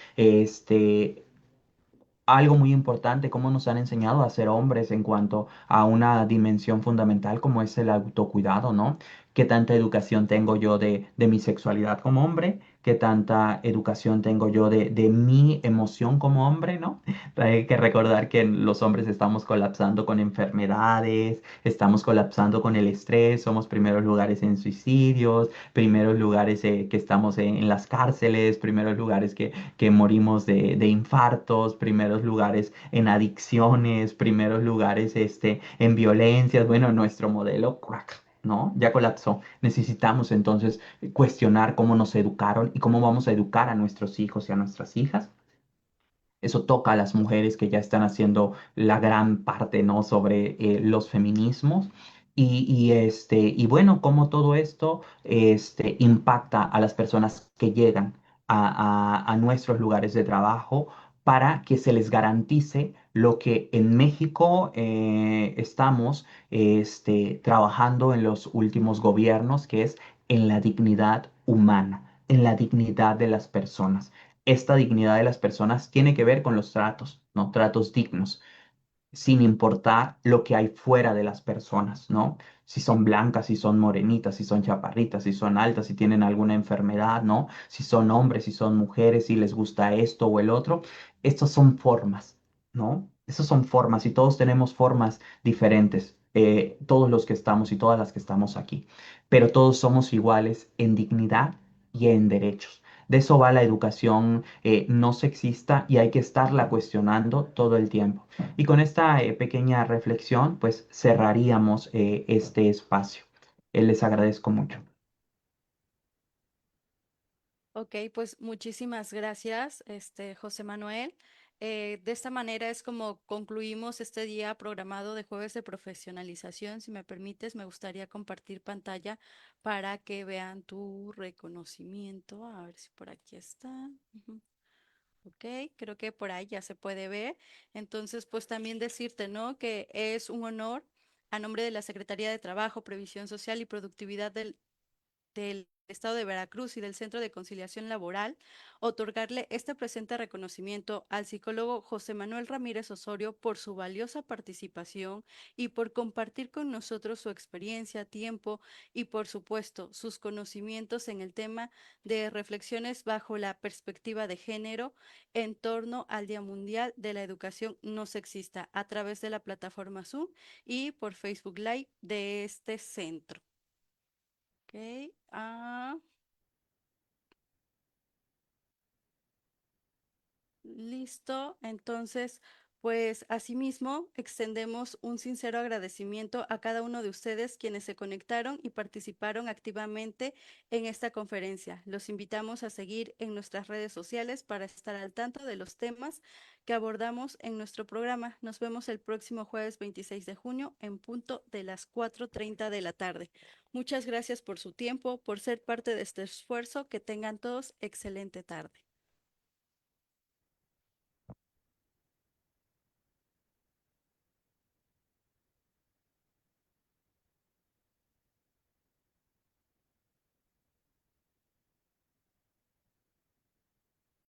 algo muy importante, cómo nos han enseñado a ser hombres en cuanto a una dimensión fundamental como es el autocuidado, ¿no? ¿Qué tanta educación tengo yo de mi sexualidad como hombre? ¿Qué tanta educación tengo yo de mi emoción como hombre, ¿no? Hay que recordar que los hombres estamos colapsando con enfermedades, estamos colapsando con el estrés, somos primeros lugares en suicidios, primeros lugares que estamos en las cárceles, primeros lugares que morimos de infartos, primeros lugares en adicciones, primeros lugares en violencias. Bueno, nuestro modelo, crack, ¿no? Ya colapsó. Necesitamos entonces cuestionar cómo nos educaron y cómo vamos a educar a nuestros hijos y a nuestras hijas. Eso toca a las mujeres que ya están haciendo la gran parte, ¿no? Sobre los feminismos. Y bueno, cómo todo esto impacta a las personas que llegan a nuestros lugares de trabajo para que se les garantice lo que en México estamos trabajando en los últimos gobiernos, que es en la dignidad humana, en la dignidad de las personas. Esta dignidad de las personas tiene que ver con los tratos, ¿no? Tratos dignos sin importar lo que hay fuera de las personas, ¿no? Si son blancas, si son morenitas, si son chaparritas, si son altas, si tienen alguna enfermedad, ¿no? Si son hombres, si son mujeres, si les gusta esto o el otro. Estas son formas, ¿no? Estas son formas y todos tenemos formas diferentes, todos los que estamos y todas las que estamos aquí, pero todos somos iguales en dignidad y en derechos. De eso va la educación no sexista y hay que estarla cuestionando todo el tiempo. Y con esta pequeña reflexión, pues cerraríamos este espacio. Les agradezco mucho. Ok, pues muchísimas gracias, José Manuel. De esta manera es como concluimos este día programado de jueves de profesionalización. Si me permites, me gustaría compartir pantalla para que vean tu reconocimiento. A ver si por aquí está. Ujú. Ok, creo que por ahí ya se puede ver. Entonces, pues también decirte, ¿no? Que es un honor a nombre de la Secretaría de Trabajo, Previsión Social y Productividad del Estado de Veracruz y del Centro de Conciliación Laboral, otorgarle este presente reconocimiento al psicólogo José Manuel Ramírez Osorio por su valiosa participación y por compartir con nosotros su experiencia, tiempo y, por supuesto, sus conocimientos en el tema de reflexiones bajo la perspectiva de género en torno al Día Mundial de la Educación No Sexista a través de la plataforma Zoom y por Facebook Live de este centro. Ok. Listo. Entonces, pues asimismo, extendemos un sincero agradecimiento a cada uno de ustedes quienes se conectaron y participaron activamente en esta conferencia. Los invitamos a seguir en nuestras redes sociales para estar al tanto de los temas que abordamos en nuestro programa. Nos vemos el próximo jueves 26 de junio en punto de las 4:30 de la tarde. Muchas gracias por su tiempo, por ser parte de este esfuerzo. Que tengan todos excelente tarde.